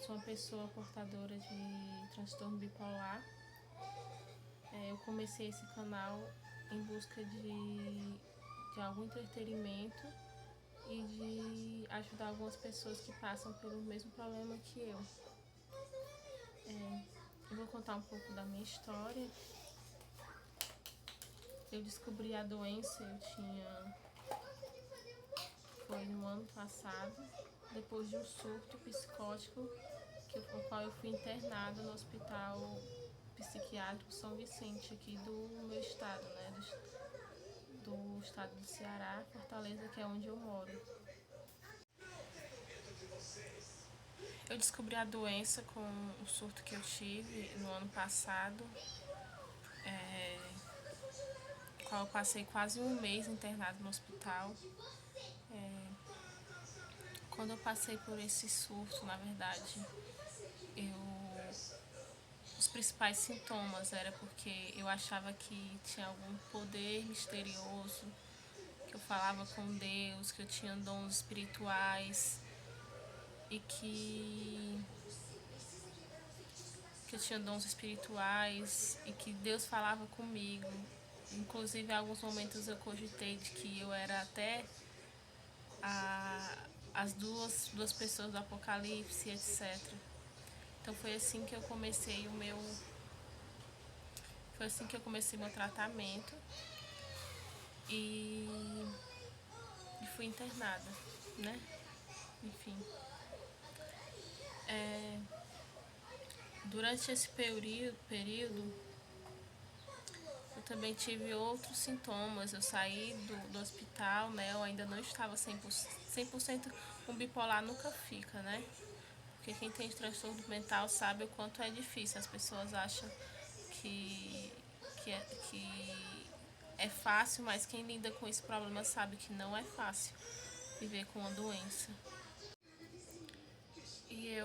sou uma pessoa portadora de transtorno bipolar. Eu comecei esse canal em busca de algum entretenimento e de ajudar algumas pessoas que passam pelo mesmo problema que eu. Eu vou contar um pouco da minha história. Eu descobri a doença, foi no ano passado, depois de um surto psicótico, com o qual eu fui internada no Hospital Psiquiátrico São Vicente, aqui do meu estado, né? Do estado do Ceará, Fortaleza, que é onde eu moro. Eu descobri a doença com o surto que eu tive no ano passado, qual eu passei quase um mês internado no hospital. Quando eu passei por esse surto, na verdade, os principais sintomas era porque eu achava que tinha algum poder misterioso, que eu falava com Deus, que eu tinha dons espirituais e que Deus falava comigo. Inclusive, em alguns momentos eu cogitei de que eu era até as duas pessoas do Apocalipse, etc. Então foi assim que eu comecei meu tratamento e fui internada, né? Enfim. Durante esse período, eu também tive outros sintomas. Eu saí do hospital, né? Eu ainda não estava 100%. Um bipolar nunca fica, né? Porque quem tem transtorno mental sabe o quanto é difícil. As pessoas acham que é fácil, mas quem lida com esse problema sabe que não é fácil viver com uma doença. E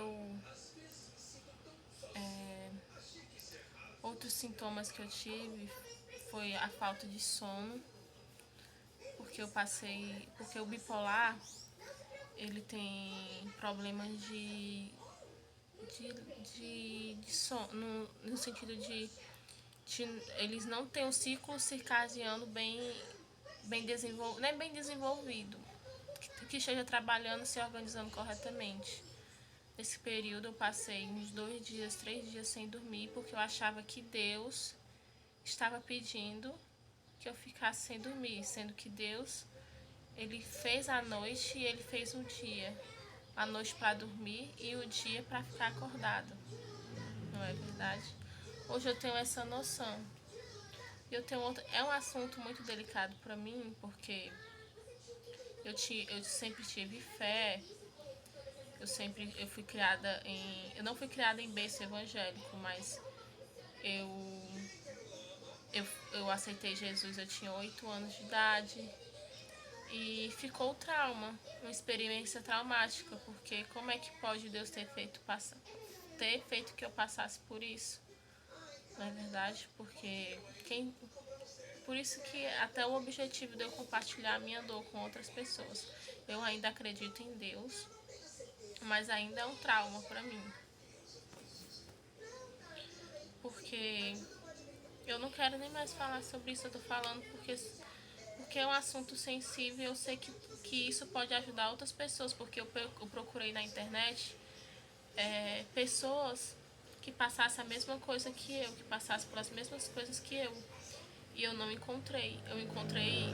outros sintomas que eu tive foi a falta de sono, porque o bipolar, ele tem problemas de sono, no sentido de eles não têm um ciclo circadiano bem desenvolvido, não é bem desenvolvido, que esteja trabalhando, se organizando corretamente. Nesse período eu passei uns 2 dias, 3 dias sem dormir, porque eu achava que Deus estava pedindo que eu ficasse sem dormir, sendo que Deus, ele fez a noite e ele fez o dia. A noite para dormir e o dia para ficar acordado. Não é verdade? Hoje eu tenho essa noção. É um assunto muito delicado para mim, porque eu sempre tive fé. Eu fui criada eu não fui criada em berço evangélico, mas eu eu aceitei Jesus, eu tinha 8 anos de idade e ficou o trauma, uma experiência traumática, porque como é que pode Deus ter feito que eu passasse por isso? Não é verdade? Por isso que até o objetivo de eu compartilhar a minha dor com outras pessoas. Eu ainda acredito em Deus, mas ainda é um trauma para mim. Porque eu não quero nem mais falar sobre isso, eu tô falando porque é um assunto sensível. Eu sei que isso pode ajudar outras pessoas, porque eu procurei na internet pessoas que passassem a mesma coisa que eu, que passassem pelas mesmas coisas que eu. E eu não encontrei. Eu encontrei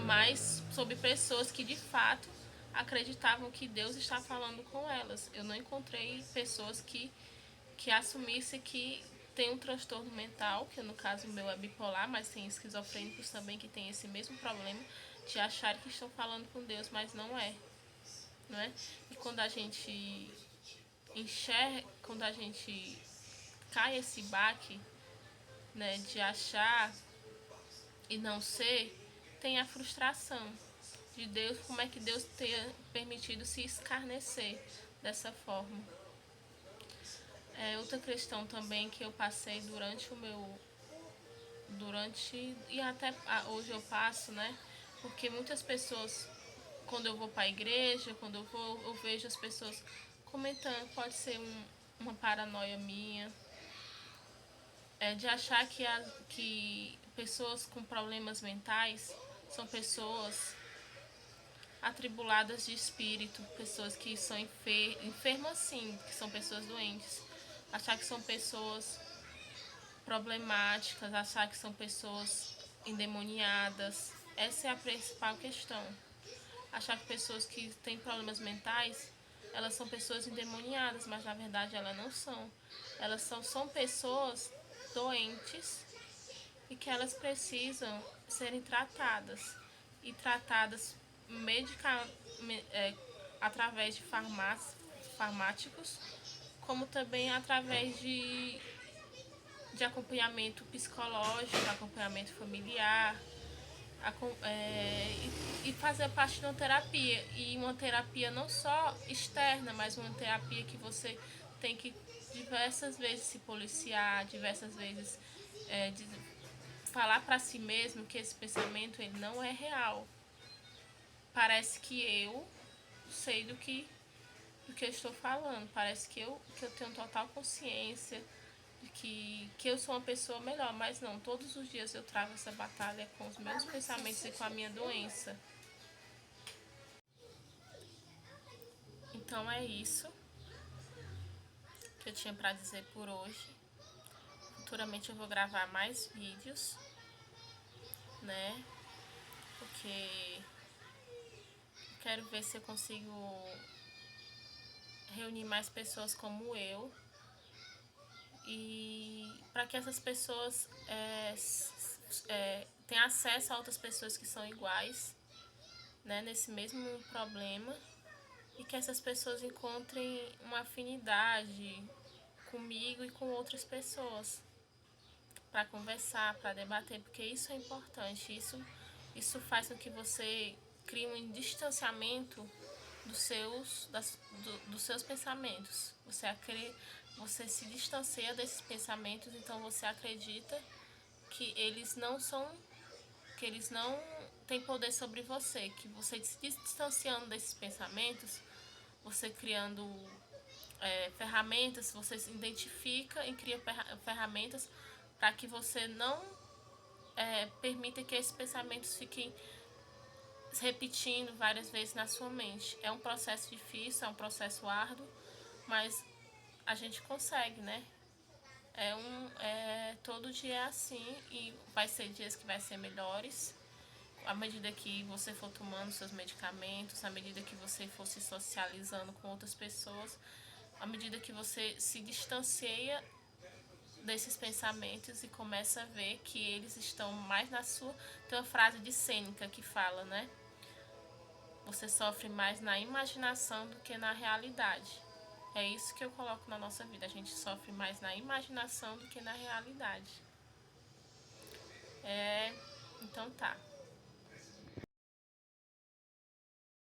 mais sobre pessoas que de fato acreditavam que Deus está falando com elas. Eu não encontrei pessoas que assumissem que tem um transtorno mental, que no caso o meu é bipolar, mas tem esquizofrênicos também que tem esse mesmo problema de achar que estão falando com Deus, mas não é. Não é? E quando a gente quando a gente cai esse baque, né, de achar e não ser, tem a frustração de Deus, como é que Deus tenha permitido se escarnecer dessa forma. Outra questão também que eu passei e até hoje eu passo, né? Porque muitas pessoas, quando eu vou para a igreja, eu vejo as pessoas comentando, pode ser uma paranoia minha, de achar que pessoas com problemas mentais são pessoas atribuladas de espírito, pessoas que são enfermas sim, que são pessoas doentes. Achar que são pessoas problemáticas, achar que são pessoas endemoniadas. Essa é a principal questão. Achar que pessoas que têm problemas mentais, elas são pessoas endemoniadas, mas na verdade elas não são. Elas são pessoas doentes e que elas precisam serem tratadas. E tratadas através de farmáticos, como também através de acompanhamento psicológico, acompanhamento familiar, e fazer parte de uma terapia. E uma terapia não só externa, mas uma terapia que você tem que diversas vezes se policiar, diversas vezes falar para si mesmo que esse pensamento ele não é real. Parece que eu sei do que eu estou falando, parece que eu tenho total consciência de que eu sou uma pessoa melhor, mas não, todos os dias eu travo essa batalha com os meus pensamentos e com a minha doença. Então é isso que eu tinha para dizer por hoje. Futuramente eu vou gravar mais vídeos, né? Porque quero ver se eu consigo reunir mais pessoas como eu, e para que essas pessoas tenham acesso a outras pessoas que são iguais, né, nesse mesmo problema, e que essas pessoas encontrem uma afinidade comigo e com outras pessoas para conversar, para debater, porque isso é importante. Isso faz com que você crie um distanciamento dos seus pensamentos. Você se distancia desses pensamentos, então você acredita que eles não têm poder sobre você, que você se distanciando desses pensamentos, você criando ferramentas, você se identifica e cria ferramentas para que você não permita que esses pensamentos fiquem repetindo várias vezes na sua mente. É um processo difícil, é um processo árduo, mas a gente consegue, né? Todo dia é assim, e vai ser dias que vai ser melhores à medida que você for tomando seus medicamentos, à medida que você for se socializando com outras pessoas, à medida que você se distancia desses pensamentos e começa a ver que eles estão mais na sua... Tem uma frase de Sêneca que fala, né? Você sofre mais na imaginação do que na realidade. É isso que eu coloco na nossa vida. A gente sofre mais na imaginação do que na realidade. Então tá.